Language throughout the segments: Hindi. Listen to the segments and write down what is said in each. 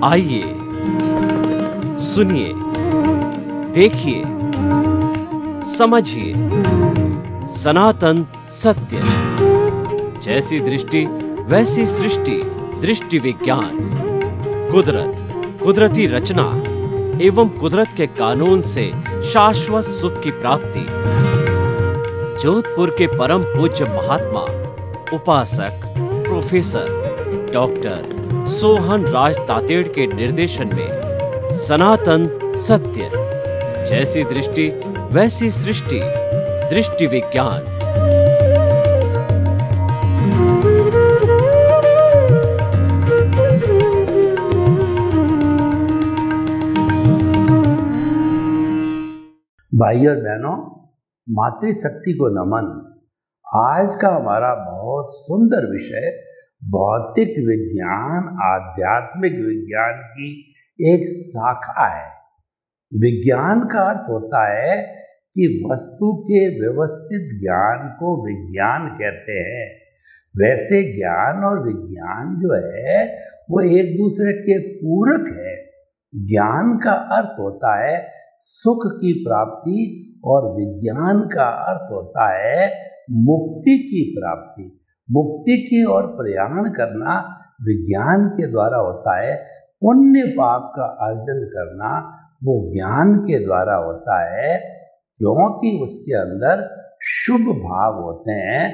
आइए, सुनिए, देखिए, समझिए सनातन सत्य। जैसी दृष्टि वैसी सृष्टि, दृष्टि विज्ञान। कुदरत, कुदरती रचना एवं कुदरत के कानून से शाश्वत सुख की प्राप्ति। जोधपुर के परम पूज्य महात्मा उपासक प्रोफेसर डॉक्टर सोहन राज तातेड़ के निर्देशन में सनातन सत्य। जैसी दृष्टि वैसी सृष्टि, दृष्टि विज्ञान। भाई और बहनों, मातृशक्ति को नमन। आज का हमारा बहुत सुंदर विषय भौतिक विज्ञान आध्यात्मिक विज्ञान की एक शाखा है। विज्ञान का अर्थ होता है कि वस्तु के व्यवस्थित ज्ञान को विज्ञान कहते हैं। वैसे ज्ञान और विज्ञान जो है वो एक दूसरे के पूरक है। ज्ञान का अर्थ होता है सुख की प्राप्ति और विज्ञान का अर्थ होता है मुक्ति की प्राप्ति। मुक्ति की ओर प्रयाण करना विज्ञान के द्वारा होता है। पुण्य पाप का अर्जन करना वो ज्ञान के द्वारा होता है, क्योंकि उसके अंदर शुभ भाव होते हैं।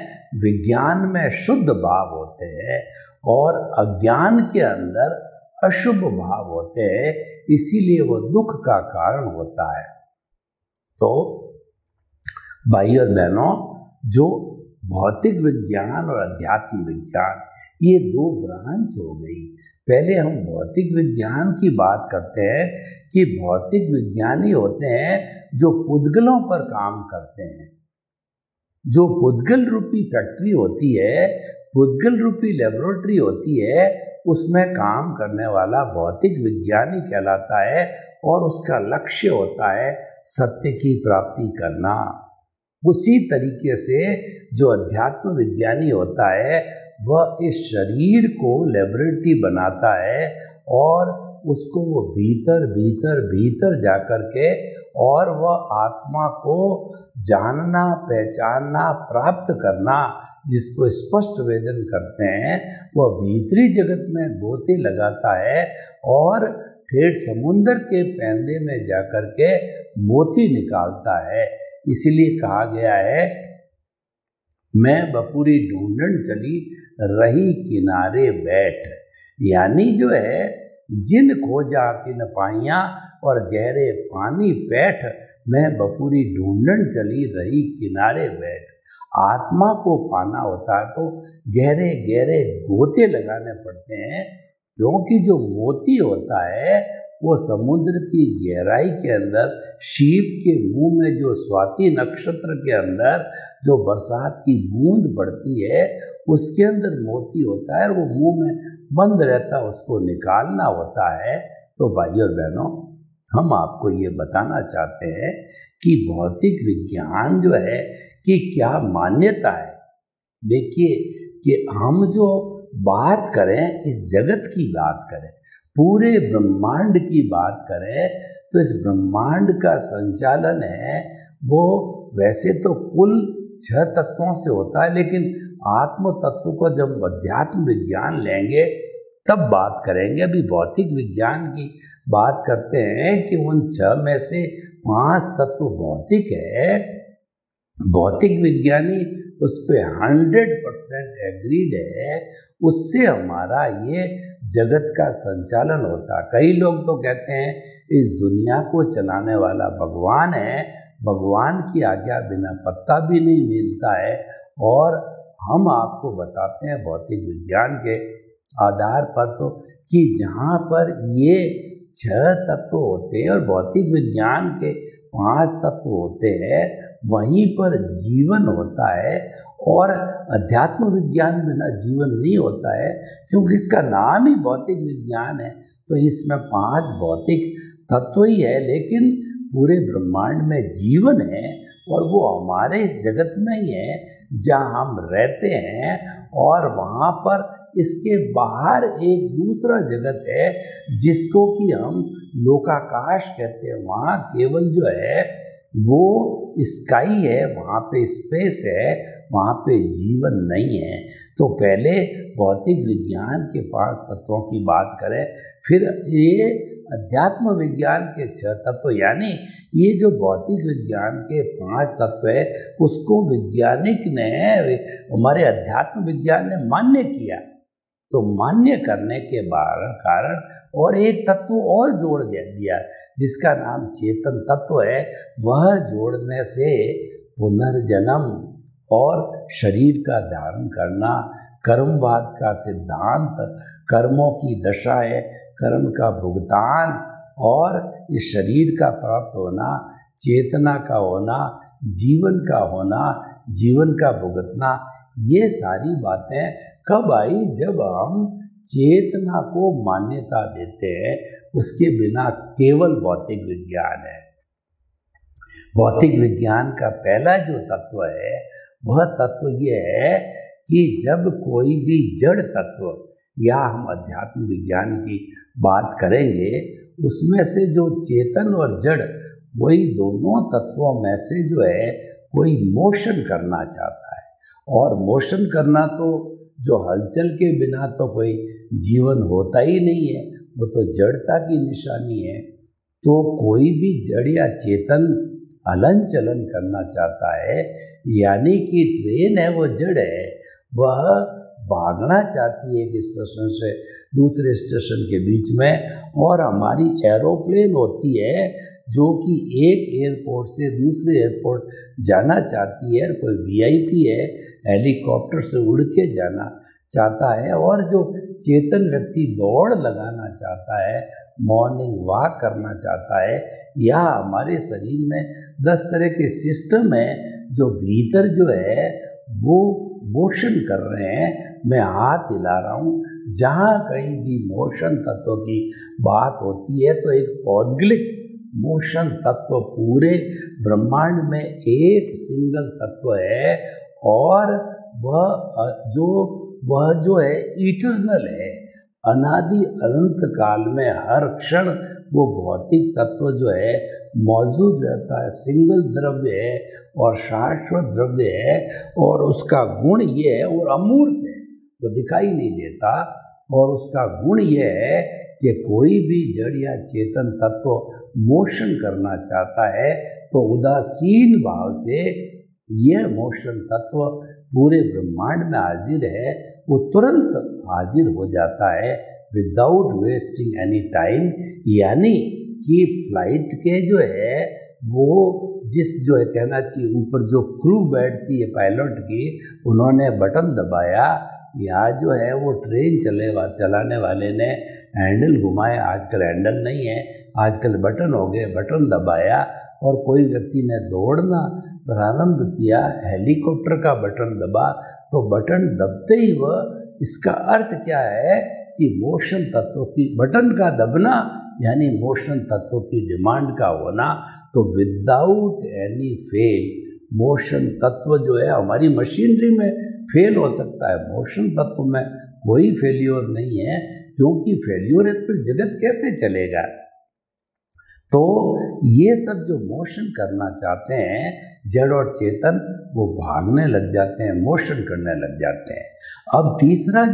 विज्ञान में शुद्ध भाव होते हैं और अज्ञान के अंदर अशुभ भाव होते हैं, इसीलिए वो दुख का कारण होता है। तो भाई और बहनों, जो भौतिक विज्ञान और अध्यात्म विज्ञान ये दो ब्रांच हो गई। पहले हम भौतिक विज्ञान की बात करते हैं कि भौतिक विज्ञानी होते हैं जो पुद्गलों पर काम करते हैं। जो पुद्गल रूपी फैक्ट्री होती है, पुद्गल रूपी लेबोरेटरी होती है, उसमें काम करने वाला भौतिक विज्ञानी कहलाता है और उसका लक्ष्य होता है सत्य की प्राप्ति करना। उसी तरीके से जो अध्यात्म विज्ञानी होता है वह इस शरीर को लेबोरेटरी बनाता है और उसको वो भीतर भीतर भीतर जाकर के और वह आत्मा को जानना, पहचानना, प्राप्त करना, जिसको स्पष्ट वेदन करते हैं, वह भीतरी जगत में गोते लगाता है और ठेठ समुद्र के पैंदे में जाकर के मोती निकालता है। इसलिए कहा गया है, मैं बपुरी ढूंढन चली रही किनारे बैठ। यानी जो है, जिन खोजा तिन पाइया और गहरे पानी पैठ, मैं बपुरी ढूंढन चली रही किनारे बैठ। आत्मा को पाना होता है तो गहरे गहरे गोते लगाने पड़ते हैं, क्योंकि जो मोती होता है वो समुद्र की गहराई के अंदर, शीप के मुंह में जो स्वाति नक्षत्र के अंदर जो बरसात की बूंद पड़ती है, उसके अंदर मोती होता है और वो मुंह में बंद रहता है, उसको निकालना होता है। तो भाई और बहनों, हम आपको ये बताना चाहते हैं कि भौतिक विज्ञान जो है कि क्या मान्यता है। देखिए कि हम जो बात करें, इस जगत की बात करें, पूरे ब्रह्मांड की बात करें, तो इस ब्रह्मांड का संचालन है वो वैसे तो कुल 6 तत्वों से होता है, लेकिन आत्म तत्व को जब अध्यात्म विज्ञान लेंगे तब बात करेंगे। अभी भौतिक विज्ञान की बात करते हैं कि उन 6 में से 5 तत्व भौतिक है। भौतिक विज्ञानी उस पर 100% एग्रीड है। उससे हमारा ये जगत का संचालन होता। कई लोग तो कहते हैं इस दुनिया को चलाने वाला भगवान है, भगवान की आज्ञा बिना पत्ता भी नहीं मिलता है। और हम आपको बताते हैं भौतिक विज्ञान के आधार पर तो कि जहाँ पर ये 6 तत्व होते हैं और भौतिक विज्ञान के 5 तत्व होते हैं, वहीं पर जीवन होता है। और अध्यात्म विज्ञान बिना जीवन नहीं होता है, क्योंकि इसका नाम ही भौतिक विज्ञान है। तो इसमें 5 भौतिक तत्व ही है, लेकिन पूरे ब्रह्मांड में जीवन है और वो हमारे इस जगत में ही है जहाँ हम रहते हैं। और वहाँ पर इसके बाहर एक दूसरा जगत है जिसको कि हम लोकाकाश कहते हैं। वहाँ केवल जो है वो स्काई है, वहाँ पे स्पेस है, वहाँ पे जीवन नहीं है। तो पहले भौतिक विज्ञान के 5 तत्वों की बात करें, फिर ये अध्यात्म विज्ञान के 6 तत्व, यानी ये जो भौतिक विज्ञान के 5 तत्व है उसको वैज्ञानिक ने, हमारे अध्यात्म विज्ञान ने मान्य किया। तो मान्य करने के कारण और एक तत्व और जोड़ दिया जिसका नाम चेतन तत्व है। वह जोड़ने से पुनर्जन्म और शरीर का धारण करना, कर्मवाद का सिद्धांत, कर्मों की दशा है, कर्म का भुगतान और इस शरीर का प्राप्त होना, चेतना का होना, जीवन का होना, जीवन का भुगतना, ये सारी बातें कब आई? जब हम चेतना को मान्यता देते हैं। उसके बिना केवल भौतिक विज्ञान है। भौतिक विज्ञान का पहला जो तत्व है वह तत्व ये है कि जब कोई भी जड़ तत्व, या हम अध्यात्म विज्ञान की बात करेंगे, उसमें से जो चेतन और जड़, वही दोनों तत्वों में से जो है कोई मोशन करना चाहता है। और मोशन करना तो जो हलचल के बिना तो कोई जीवन होता ही नहीं है, वो तो जड़ता की निशानी है। तो कोई भी जड़ या चेतन हलन चलन करना चाहता है, यानी कि ट्रेन है वो जड़ है, वह भागना चाहती है एक स्टेशन से दूसरे स्टेशन के बीच में। और हमारी एरोप्लेन होती है जो कि एक एयरपोर्ट से दूसरे एयरपोर्ट जाना चाहती है। कोई वीआईपी है, हेलीकॉप्टर से उड़ के जाना चाहता है। और जो चेतन व्यक्ति दौड़ लगाना चाहता है, मॉर्निंग वॉक करना चाहता है, या हमारे शरीर में 10 तरह के सिस्टम है जो भीतर जो है वो मोशन कर रहे हैं। मैं हाथ हिला रहा हूँ, जहाँ कहीं भी मोशन तत्व की बात होती है तो एक पौद्गलिक मोशन तत्व पूरे ब्रह्मांड में एक सिंगल तत्व है। और वह जो है इटर्नल है, अनादि अनंत काल में हर क्षण वो भौतिक तत्व जो है मौजूद रहता है, सिंगल द्रव्य है और शाश्वत द्रव्य है। और उसका गुण ये है, और अमूर्त है, वो दिखाई नहीं देता। और उसका गुण ये है कि कोई भी जड़ या चेतन तत्व मोशन करना चाहता है तो उदासीन भाव से यह मोशन तत्व पूरे ब्रह्मांड में हाजिर है, वो तुरंत हाजिर हो जाता है विदाउट वेस्टिंग एनी टाइम। यानी कि फ्लाइट के जो है वो जो है कहना चाहिए ऊपर जो क्रू बैठती है पायलट की, उन्होंने बटन दबाया, या जो है वो ट्रेन चलाने वाले ने हैंडल घुमाया। आजकल हैंडल नहीं है, आजकल बटन हो गए, बटन दबाया और कोई व्यक्ति ने दौड़ना प्रारंभ किया, हेलीकॉप्टर का बटन दबा, तो बटन दबते ही वह, इसका अर्थ क्या है कि मोशन तत्व की बटन का दबना यानी मोशन तत्व की डिमांड का होना। तो विदाउट एनी फेल मोशन तत्व जो है हमारी मशीनरी में फेल हो सकता है, मोशन तत्व में कोई फेल्योर नहीं है, क्योंकि फेल्योर है तो फिर जगत कैसे चलेगा। तो ये सब जो मोशन करना चाहते हैं जड़ और चेतन, वो भागने लग जाते हैं, मोशन करने लग जाते हैं। अब तीसरा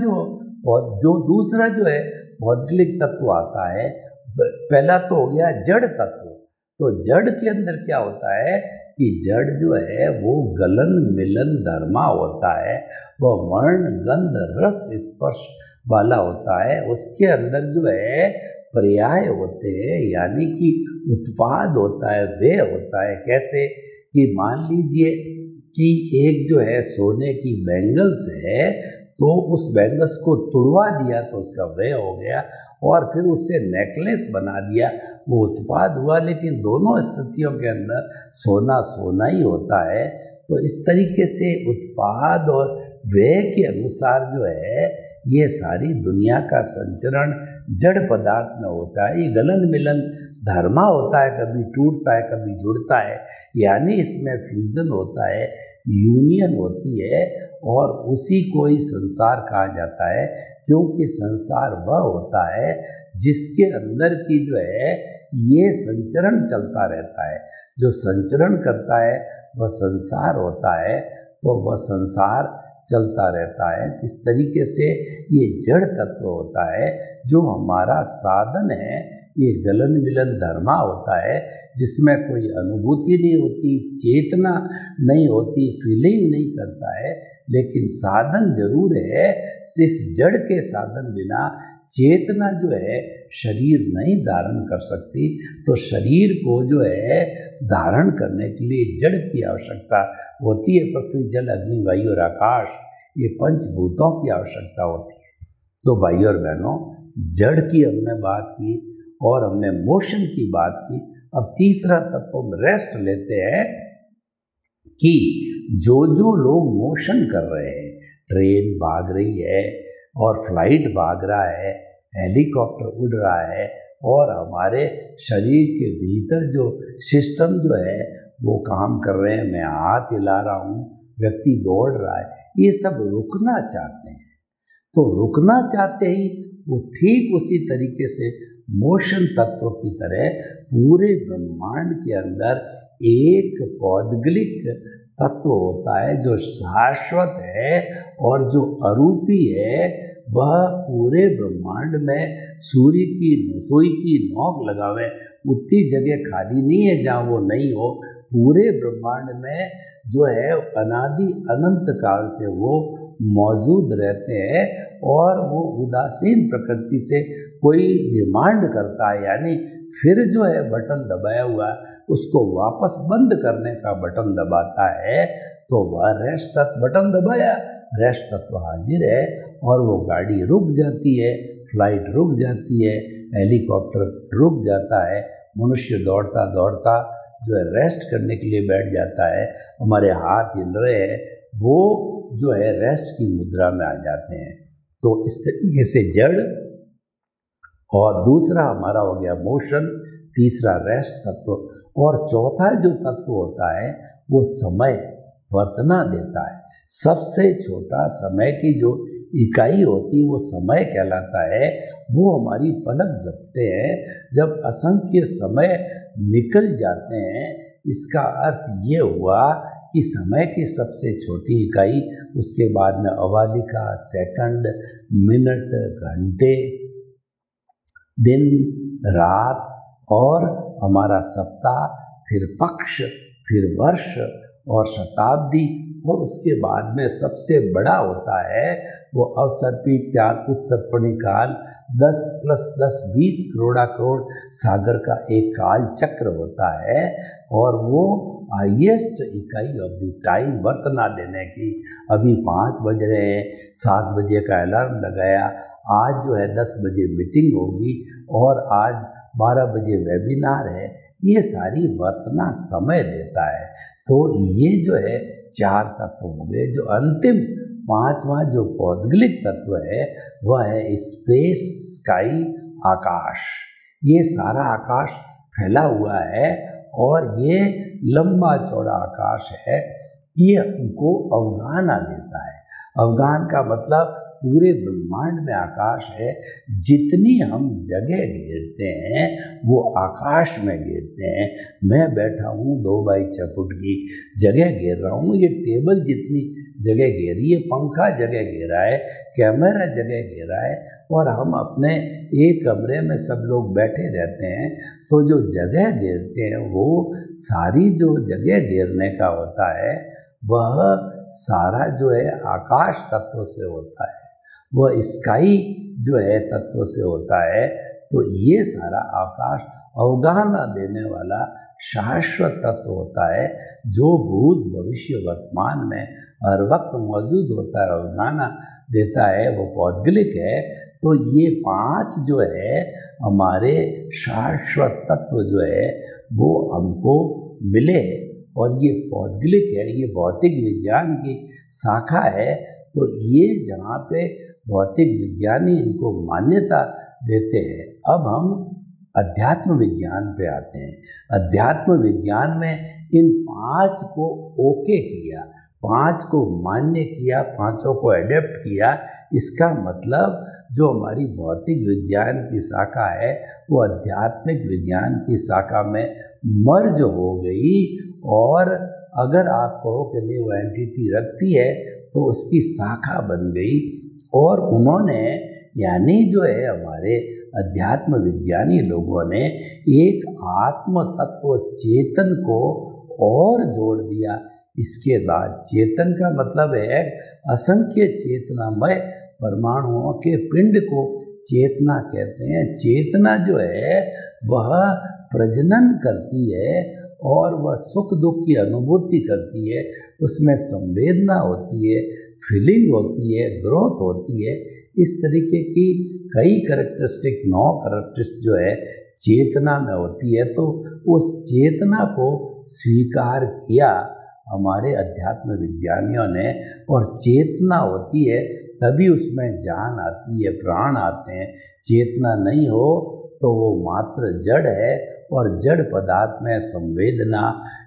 दूसरा जो है भौतिक तत्व आता है। पहला तो हो गया जड़ तत्व। तो जड़ के अंदर क्या होता है कि जड़ जो है वो गलन मिलन धर्मा होता है, वह वर्ण गंध रस स्पर्श वाला होता है। उसके अंदर जो है पर्याय होते हैं, यानी कि उत्पाद होता है, व्यय होता है। कैसे कि मान लीजिए कि एक जो है सोने की बैंगल्स है, तो उस बैंगल्स को तुड़वा दिया तो उसका व्यय हो गया, और फिर उससे नेकलेस बना दिया, वो उत्पाद हुआ। लेकिन दोनों स्थितियों के अंदर सोना सोना ही होता है। तो इस तरीके से उत्पाद और व्यय के अनुसार जो है ये सारी दुनिया का संचरण जड़ पदार्थ में होता है। ये गलन मिलन धर्मा होता है, कभी टूटता है कभी जुड़ता है, यानी इसमें फ्यूजन होता है, यूनियन होती है। और उसी को ही संसार कहा जाता है, क्योंकि संसार वह होता है जिसके अंदर की जो है ये संचरण चलता रहता है। जो संचरण करता है वह संसार होता है, तो वह संसार चलता रहता है। इस तरीके से ये जड़ तत्व होता है जो हमारा साधन है। ये गलन मिलन धर्मा होता है जिसमें कोई अनुभूति नहीं होती, चेतना नहीं होती, फीलिंग नहीं करता है, लेकिन साधन जरूर है। इस जड़ के साधन बिना चेतना जो है शरीर नहीं धारण कर सकती। तो शरीर को जो है धारण करने के लिए जड़ की आवश्यकता होती है। पृथ्वी जल अग्नि वायु और आकाश, ये पंचभूतों की आवश्यकता होती है। तो भाई और बहनों, जड़ की हमने बात की और हमने मोशन की बात की। अब तीसरा तत्व हम रेस्ट लेते हैं कि जो जो लोग मोशन कर रहे हैं, ट्रेन भाग रही है और फ्लाइट भाग रहा है, हेलीकॉप्टर उड़ रहा है और हमारे शरीर के भीतर जो सिस्टम जो है वो काम कर रहे हैं, मैं हाथ हिला रहा हूँ, व्यक्ति दौड़ रहा है, ये सब रुकना चाहते हैं। तो रुकना चाहते ही वो ठीक उसी तरीके से मोशन तत्व की तरह पूरे ब्रह्मांड के अंदर एक पौद्गलिक तत्व होता है जो शाश्वत है और जो अरूपी है। वह पूरे ब्रह्मांड में सूर्य की सुई की नोक लगावे उतनी जगह खाली नहीं है जहाँ वो नहीं हो। पूरे ब्रह्मांड में जो है अनादि अनंत काल से वो मौजूद रहते हैं और वो उदासीन प्रकृति से कोई डिमांड करता है, यानी फिर जो है बटन दबाया हुआ उसको वापस बंद करने का बटन दबाता है, तो वह रेस्ट तत्व बटन दबाया, रेस्ट तत्व हाजिर है और वो गाड़ी रुक जाती है, फ्लाइट रुक जाती है, हेलीकॉप्टर रुक जाता है, मनुष्य दौड़ता दौड़ता जो है रेस्ट करने के लिए बैठ जाता है। हमारे हाथ हिल रहे हैं, वो जो है रेस्ट की मुद्रा में आ जाते हैं। तो इस तरीके से जड़ और दूसरा हमारा हो गया मोशन, तीसरा रेस्ट तत्व और चौथा जो तत्व होता है वो समय वर्तना देता है। सबसे छोटा समय की जो इकाई होती है वो समय कहलाता है। वो हमारी पलक झपकते हैं। जब असंख्य समय निकल जाते हैं, इसका अर्थ ये हुआ कि समय की सबसे छोटी इकाई, उसके बाद में अवालिका, सेकंड, मिनट, घंटे, दिन, रात और हमारा सप्ताह, फिर पक्ष, फिर वर्ष और शताब्दी, और उसके बाद में सबसे बड़ा होता है वो अवसर्पित काल, उत्सर्पणी काल, 10 + 10 20 करोड़ा करोड़ सागर का एक काल चक्र होता है और वो हाईएस्ट इकाई ऑफ द टाइम वर्तना देने की। अभी 5 बज रहे हैं, 7 बजे का अलार्म लगाया, आज जो है 10 बजे मीटिंग होगी और आज 12 बजे वेबिनार है, ये सारी वर्तना समय देता है। तो ये जो है 4 तत्व हो गए। जो अंतिम 5वां जो पौद्गलिक तत्व है वह है स्पेस, स्काई, आकाश। ये सारा आकाश फैला हुआ है और ये लंबा चौड़ा आकाश है। ये हमको अवगाहना देता है। अवगाहन का मतलब पूरे ब्रह्मांड में आकाश है। जितनी हम जगह घेरते हैं वो आकाश में घेरते हैं। मैं बैठा हूँ 2x6 फुट की जगह घेर रहा हूँ, ये टेबल जितनी जगह घेरी है, पंखा जगह घेरा है, कैमरा जगह घेरा है और हम अपने एक कमरे में सब लोग बैठे रहते हैं। तो जो जगह घेरते हैं वो सारी जो जगह घेरने का होता है वह सारा जो है आकाश तत्व से होता है, वह स्काई जो है तत्व से होता है। तो ये सारा आकाश अवगाहना देने वाला शाश्वत तत्व होता है जो भूत भविष्य वर्तमान में हर वक्त मौजूद होता है, अवगाहना देता है, वो पौद्गलिक है। तो ये 5 जो है हमारे शाश्वत तत्व जो है वो हमको मिले और ये पौद्गलिक है, ये भौतिक विज्ञान की शाखा है। तो ये जहाँ पे भौतिक विज्ञानी इनको मान्यता देते हैं। अब हम अध्यात्म विज्ञान पे आते हैं। अध्यात्म विज्ञान में इन 5 को ओके किया। पांच को मान्य किया, पांचों को एडेप्ट किया। इसका मतलब जो हमारी भौतिक विज्ञान की शाखा है वो आध्यात्मिक विज्ञान की शाखा में मर्ज हो गई। और अगर आप कहो कि नहीं वो एंटिटी रखती है तो उसकी शाखा बन गई। और उन्होंने यानी जो है हमारे अध्यात्म विज्ञानी लोगों ने एक आत्म तत्व चेतन को और जोड़ दिया। इसके बाद चेतन का मतलब है असंख्य चेतनामय परमाणुओं के पिंड को चेतना कहते हैं। चेतना जो है वह प्रजनन करती है और वह सुख दुख की अनुभूति करती है, उसमें संवेदना होती है, फीलिंग होती है, ग्रोथ होती है। इस तरीके की कई कैरेक्टरिस्टिक 9 कैरेक्टरिस्टिक जो है चेतना में होती है। तो उस चेतना को स्वीकार किया हमारे अध्यात्म विज्ञानियों ने। और चेतना होती है तभी उसमें जान आती है, प्राण आते हैं। चेतना नहीं हो तो वो मात्र जड़ है और जड़ पदार्थ में संवेदना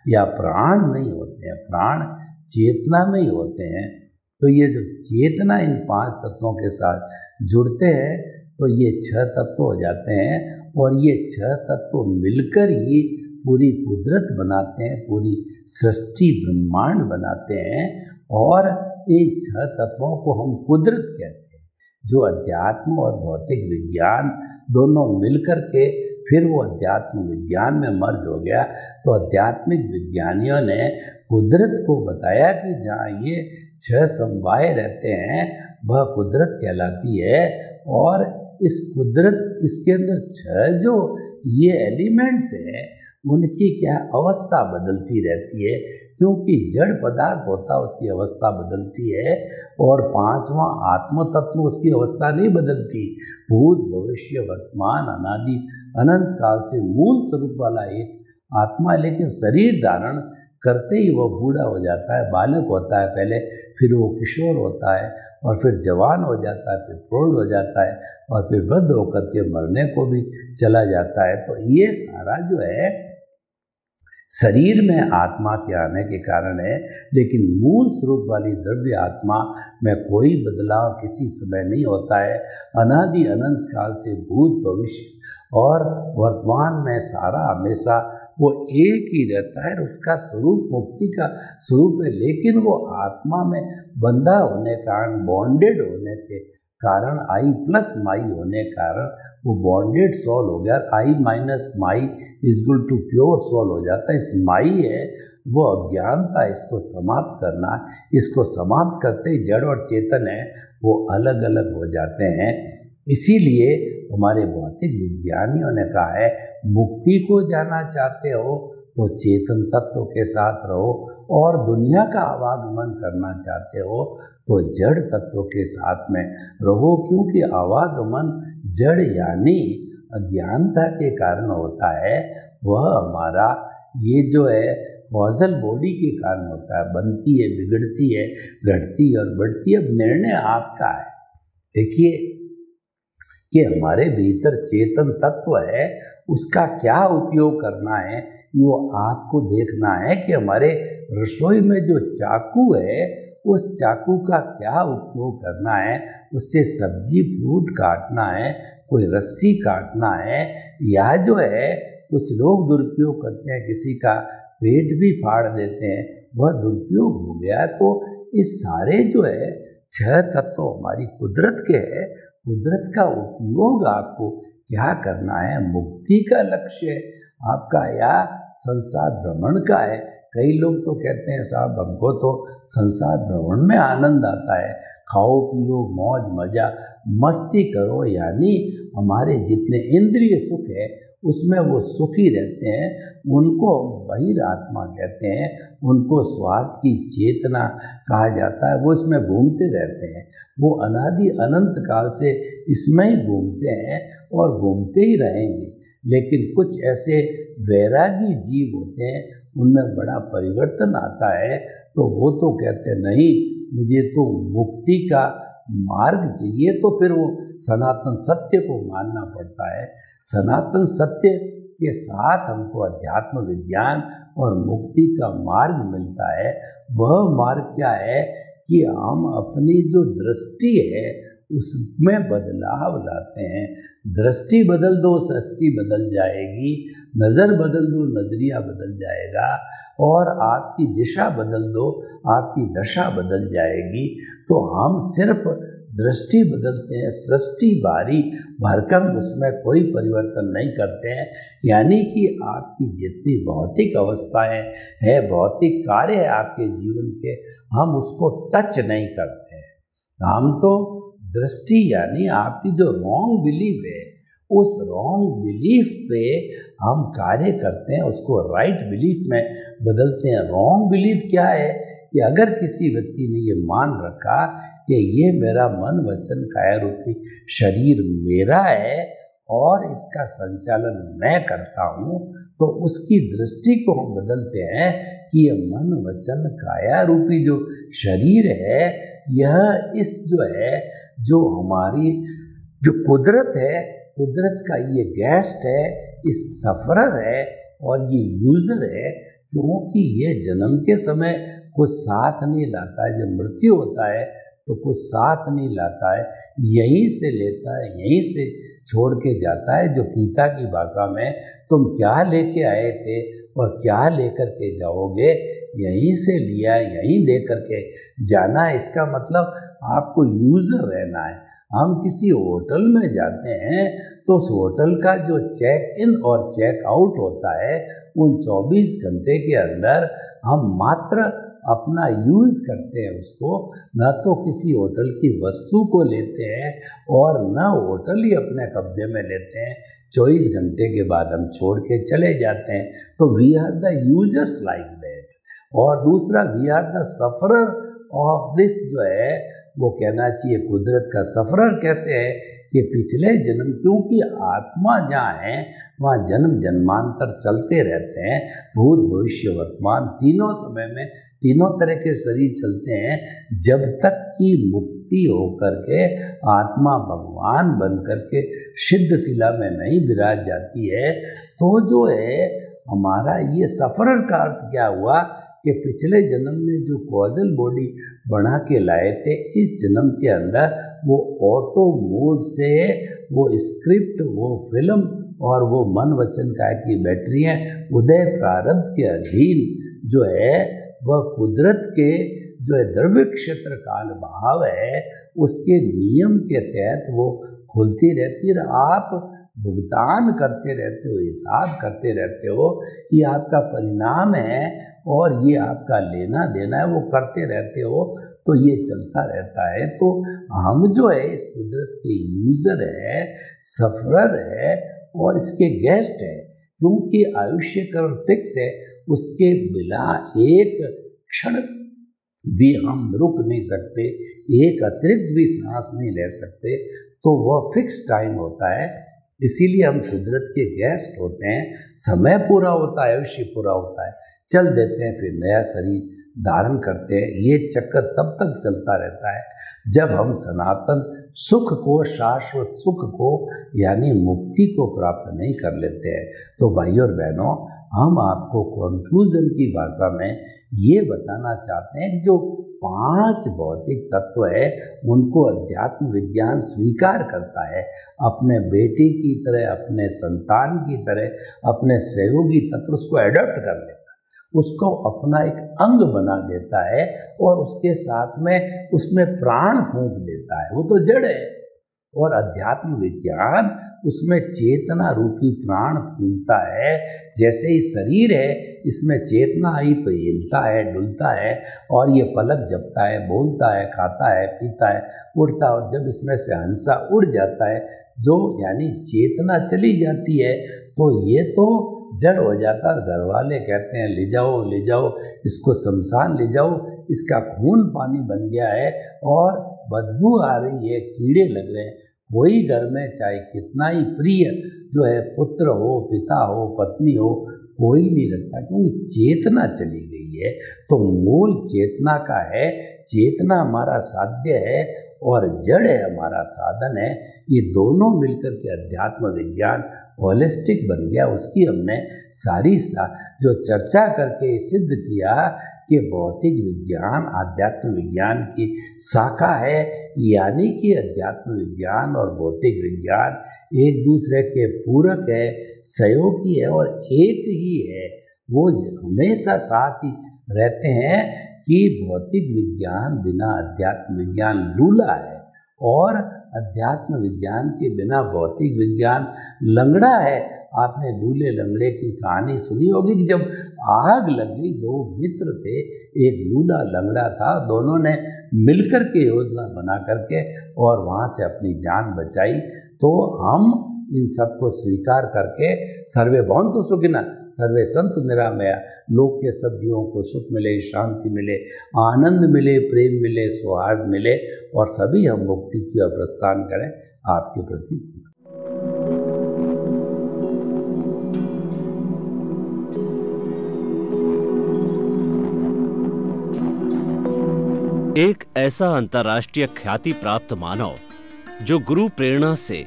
या प्राण नहीं होते हैं, प्राण चेतना में ही होते हैं। तो ये जो चेतना इन 5 तत्वों के साथ जुड़ते हैं तो ये 6 तत्व हो जाते हैं। और ये 6 तत्व मिलकर ही पूरी कुदरत बनाते हैं, पूरी सृष्टि ब्रह्मांड बनाते हैं। और इन 6 तत्वों को हम कुदरत कहते हैं। जो अध्यात्म और भौतिक विज्ञान दोनों मिलकर के फिर वो अध्यात्म विज्ञान में मर्ज हो गया। तो आध्यात्मिक विज्ञानियों ने कुदरत को बताया कि जहाँ ये 6 समवाय रहते हैं वह कुदरत कहलाती है। और इस कुदरत, इसके अंदर 6 जो ये एलिमेंट्स हैं उनकी क्या अवस्था बदलती रहती है, क्योंकि जड़ पदार्थ होता है उसकी अवस्था बदलती है। और 5वां आत्म तत्व उसकी अवस्था नहीं बदलती। भूत भविष्य वर्तमान अनादि अनंत काल से मूल स्वरूप वाला एक आत्मा, लेकिन शरीर धारण करते ही वो बूढ़ा हो जाता है, बालक होता है पहले, फिर वो किशोर होता है और फिर जवान हो जाता है, फिर प्रौढ़ हो जाता है और फिर वृद्ध होकर के मरने को भी चला जाता है। तो ये सारा जो है शरीर में आत्मा के आने के कारण है, लेकिन मूल स्वरूप वाली द्रव्य आत्मा में कोई बदलाव किसी समय नहीं होता है। अनादि अनंत काल से भूत भविष्य और वर्तमान में सारा हमेशा वो एक ही रहता है। उसका स्वरूप मुक्ति का स्वरूप है, लेकिन वो आत्मा में बंधा होने के कारण, बॉन्डेड होने के कारण, आई प्लस माई होने के कारण वो बॉन्डेड सोल हो गया। I minus my equal to pure soul हो जाता है। इस माई है वो अज्ञानता, इसको समाप्त करना। इसको समाप्त करते ही जड़ और चेतन है वो अलग अलग हो जाते हैं। इसीलिए हमारे भौतिक विज्ञानियों ने कहा है मुक्ति को जाना चाहते हो तो चेतन तत्व के साथ रहो, और दुनिया का आवागमन करना चाहते हो तो जड़ तत्व के साथ में रहो। क्योंकि आवागमन जड़ यानी अज्ञानता के कारण होता है। वह हमारा ये जो है कॉजल बॉडी के कारण होता है, बनती है, बिगड़ती है, घटती है और बढ़ती है। अब निर्णय आपका है। देखिए कि हमारे भीतर चेतन तत्व है, उसका क्या उपयोग करना है वो आपको देखना है। कि हमारे रसोई में जो चाकू है उस चाकू का क्या उपयोग करना है। उससे सब्जी फ्रूट काटना है, कोई रस्सी काटना है, या जो है कुछ लोग दुरुपयोग करते हैं, किसी का पेट भी फाड़ देते हैं, वह दुरुपयोग हो गया। तो इस सारे जो है 6 तत्व हमारी कुदरत के है। कुदरत का उपयोग आपको क्या करना है, मुक्ति का लक्ष्य है आपका या संसार भ्रमण का है। कई लोग तो कहते हैं साहब हमको तो संसार भ्रमण में आनंद आता है, खाओ पियो मौज मजा मस्ती करो, यानी हमारे जितने इंद्रिय सुख है उसमें वो सुखी रहते हैं। उनको बहिरात्मा कहते हैं, उनको स्वार्थ की चेतना कहा जाता है। वो इसमें घूमते रहते हैं, वो अनादि अनंत काल से इसमें ही घूमते हैं और घूमते ही रहेंगे। लेकिन कुछ ऐसे वैरागी जीव होते हैं उनमें बड़ा परिवर्तन आता है, तो वो तो कहते नहीं मुझे तो मुक्ति का मार्ग चाहिए। तो फिर वो सनातन सत्य को मानना पड़ता है। सनातन सत्य के साथ हमको अध्यात्म विज्ञान और मुक्ति का मार्ग मिलता है। वह मार्ग क्या है कि हम अपनी जो दृष्टि है उसमें बदलाव लाते हैं। दृष्टि बदल दो, सृष्टि बदल जाएगी। नज़र बदल दो, नज़रिया बदल जाएगा। और आपकी दिशा बदल दो, आपकी दशा बदल जाएगी। तो हम सिर्फ दृष्टि बदलते हैं, सृष्टि भारी भरकम उसमें कोई परिवर्तन नहीं करते हैं। यानी कि आपकी जितनी भौतिक अवस्थाएं हैं, भौतिक कार्य है आपके जीवन के, हम उसको टच नहीं करते हैं। हम तो दृष्टि यानी आपकी जो रॉन्ग बिलीफ है, उस रॉन्ग बिलीफ पे हम कार्य करते हैं, उसको राइट बिलीफ में बदलते हैं। रॉन्ग बिलीफ क्या है कि अगर किसी व्यक्ति ने ये मान रखा कि ये मेरा मन वचन काया रूपी शरीर मेरा है और इसका संचालन मैं करता हूँ, तो उसकी दृष्टि को हम बदलते हैं कि ये मन वचन काया रूपी जो शरीर है, यह इस जो हमारी जो कुदरत है, कुदरत का ये गेस्ट है, इस सफरर है और ये यूज़र है। क्योंकि ये जन्म के समय कुछ साथ नहीं लाता है, जब मृत्यु होता है तो कुछ साथ नहीं लाता है, यहीं से लेता है, यहीं से छोड़ के जाता है। जो गीता की भाषा में तुम क्या लेके आए थे और क्या लेकर के जाओगे, यहीं से लिया, यहीं लेकर के जाना है। इसका मतलब आपको यूज़र रहना है। हम किसी होटल में जाते हैं तो उस होटल का जो चेक इन और चेक आउट होता है, उन 24 घंटे के अंदर हम मात्र अपना यूज़ करते हैं उसको, न तो किसी होटल की वस्तु को लेते हैं और न होटल ही अपने कब्जे में लेते हैं। 24 घंटे के बाद हम छोड़ के चले जाते हैं। तो we are the users like that. और दूसरा, we are the sufferer of this, वो कहना चाहिए कुदरत का सफरर कैसे है कि पिछले जन्म, क्योंकि आत्मा जहाँ है वहाँ जन्म जन्मांतर चलते रहते हैं। भूत भविष्य वर्तमान तीनों समय में तीनों तरह के शरीर चलते हैं, जब तक कि मुक्ति होकर के आत्मा भगवान बन कर के सिद्ध शिला में नहीं विराज जाती है। तो जो है हमारा ये सफरर का अर्थ क्या हुआ कि पिछले जन्म में जो कॉजल बॉडी बना के लाए थे, इस जन्म के अंदर वो ऑटो मोड से वो स्क्रिप्ट, वो फिल्म और वो मन वचन काय की बैटरियाँ उदय प्रारब्ध के अधीन जो है वह कुदरत के जो है द्रव्य क्षेत्र काल भाव है, उसके नियम के तहत वो खुलती रहती है। आप भुगतान करते रहते हो, हिसाब करते रहते हो, ये आपका परिणाम है और ये आपका लेना देना है, वो करते रहते हो, तो ये चलता रहता है। तो हम जो है इस कुदरत के यूज़र है, सफरर है और इसके गेस्ट है। क्योंकि आयुष्यकरण फिक्स है, उसके बिना एक क्षण भी हम रुक नहीं सकते, एक अतिरिक्त भी सांस नहीं ले सकते, तो वह फिक्स टाइम होता है। इसीलिए हम कुदरत के गेस्ट होते हैं। समय पूरा होता है, आयुष्य पूरा होता है, चल देते हैं, फिर नया शरीर धारण करते हैं। ये चक्कर तब तक चलता रहता है जब हम सनातन सुख को, शाश्वत सुख को यानी मुक्ति को प्राप्त नहीं कर लेते हैं। तो भाई और बहनों, हम आपको कंक्लूजन की भाषा में ये बताना चाहते हैं कि जो 5 भौतिक तत्व है उनको अध्यात्म विज्ञान स्वीकार करता है। अपने बेटे की तरह, अपने संतान की तरह, अपने सहयोगी तत्व उसको एडॉप्ट कर लेता है, उसको अपना एक अंग बना देता है और उसके साथ में उसमें प्राण फूंक देता है। वो तो जड़ है और अध्यात्म विज्ञान उसमें चेतना रूपी प्राण फूंकता है। जैसे ही शरीर है, इसमें चेतना आई तो हिलता है, डुलता है और ये पलक झपकता है, बोलता है, खाता है, पीता है, उड़ता है। और जब इसमें से हंसा उड़ जाता है, जो यानी चेतना चली जाती है, तो ये तो जड़ हो जाता है। घर वाले कहते हैं ले जाओ इसको शमशान ले जाओ, इसका खून पानी बन गया है और बदबू आ रही है, कीड़े लग रहे हैं। कोई घर में चाहे कितना ही प्रिय जो है पुत्र हो, पिता हो, पत्नी हो, कोई नहीं रखता, क्योंकि चेतना चली गई है। तो मूल चेतना का है चेतना हमारा साध्य है और जड़ है हमारा साधन है। ये दोनों मिलकर के अध्यात्म विज्ञान होलिस्टिक बन गया। उसकी हमने सारी जो चर्चा करके सिद्ध किया कि भौतिक विज्ञान आध्यात्म विज्ञान की शाखा है, यानी कि अध्यात्म विज्ञान और भौतिक विज्ञान एक दूसरे के पूरक है, सहयोगी है और एक ही है। वो हमेशा साथ ही रहते हैं कि भौतिक विज्ञान बिना अध्यात्म विज्ञान लूला है और अध्यात्म विज्ञान के बिना भौतिक विज्ञान लंगड़ा है। आपने लूले लंगड़े की कहानी सुनी होगी कि जब आग लग गई, दो मित्र थे, एक लूला लंगड़ा था, दोनों ने मिलकर के योजना बना करके और वहाँ से अपनी जान बचाई। तो हम इन सबको स्वीकार करके सर्वे भवन्तु सुखिनः सर्वे सन्तु निरामया, लोक के सब जीवों को सुख मिले, शांति मिले, आनंद मिले, प्रेम मिले, सौहार्द मिले और सभी हम मुक्ति की ओर प्रस्थान करें। आपके प्रति एक ऐसा अंतर्राष्ट्रीय ख्याति प्राप्त मानव जो गुरु प्रेरणा से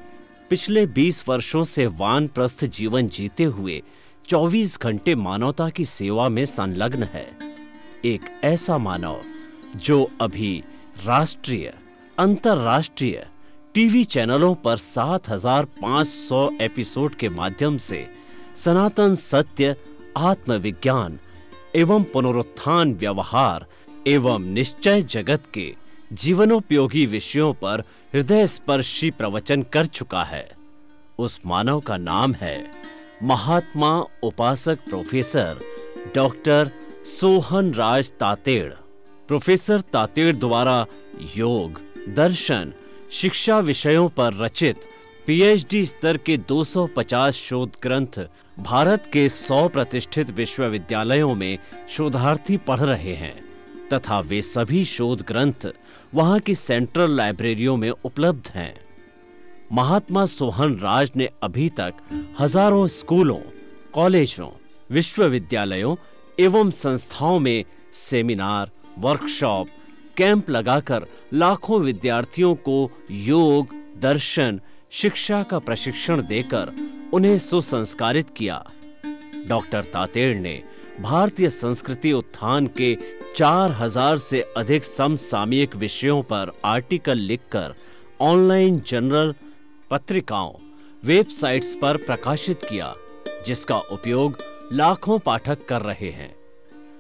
पिछले 20 वर्षों से वानप्रस्थ जीवन जीते हुए 24 घंटे मानवता की सेवा में संलग्न है। एक ऐसा मानव जो अभी राष्ट्रीय, अंतर्राष्ट्रीय टीवी चैनलों पर 7,500 एपिसोड के माध्यम से सनातन सत्य, आत्मविज्ञान एवं पुनरुत्थान व्यवहार एवं निश्चय जगत के जीवनोपयोगी विषयों पर हृदय स्पर्शी प्रवचन कर चुका है। उस मानव का नाम है महात्मा उपासक प्रोफेसर डॉक्टर सोहन राज तातेड़। प्रोफेसर तातेड़ द्वारा योग, दर्शन, शिक्षा विषयों पर रचित पीएचडी स्तर के 250 शोध ग्रंथ भारत के 100 प्रतिष्ठित विश्वविद्यालयों में शोधार्थी पढ़ रहे हैं तथा वे सभी शोध ग्रंथ वहां की सेंट्रल लाइब्रेरियों में उपलब्ध हैं। महात्मा सोहन राज ने अभी तक हजारों स्कूलों, कॉलेजों, विश्वविद्यालयों एवं संस्थाओं में सेमिनार, वर्कशॉप, कैंप लगाकर लाखों विद्यार्थियों को योग, दर्शन, शिक्षा का प्रशिक्षण देकर उन्हें सुसंस्कारित किया। डॉक्टर तातेड़ ने भारतीय संस्कृति उत्थान के 4000 से अधिक समसामयिक विषयों पर आर्टिकल लिखकर ऑनलाइन जर्नल, पत्रिकाओं, वेबसाइट्स पर प्रकाशित किया, जिसका उपयोग लाखों पाठक कर रहे हैं।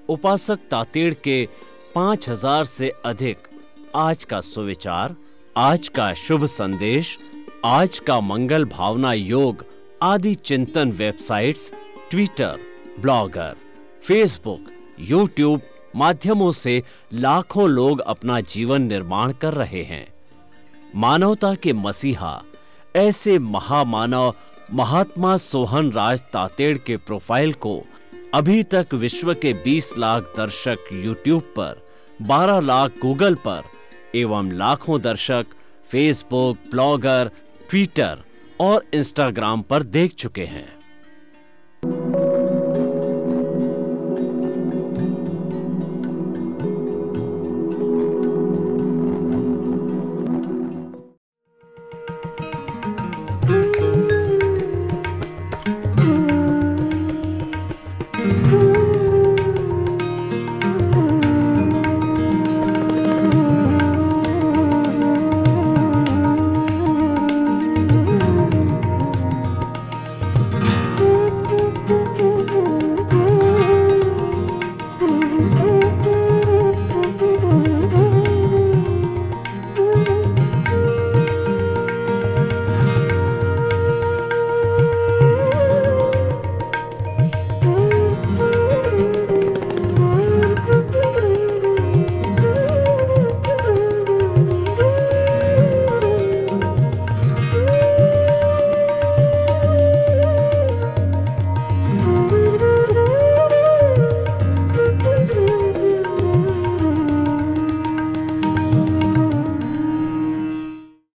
उपासक तातेड़ के 5000 से अधिक आज का सुविचार, आज का शुभ संदेश, आज का मंगल भावना योग आदि चिंतन websites, Twitter, blogger, Facebook, YouTube माध्यमों से लाखों लोग अपना जीवन निर्माण कर रहे हैं। मानवता के मसीहा ऐसे महामानव महात्मा सोहन राज तातेड़ के प्रोफाइल को अभी तक विश्व के 20 लाख दर्शक यूट्यूब पर, 12 लाख गूगल पर एवं लाखों दर्शक फेसबुक, ब्लॉगर, ट्विटर और इंस्टाग्राम पर देख चुके हैं।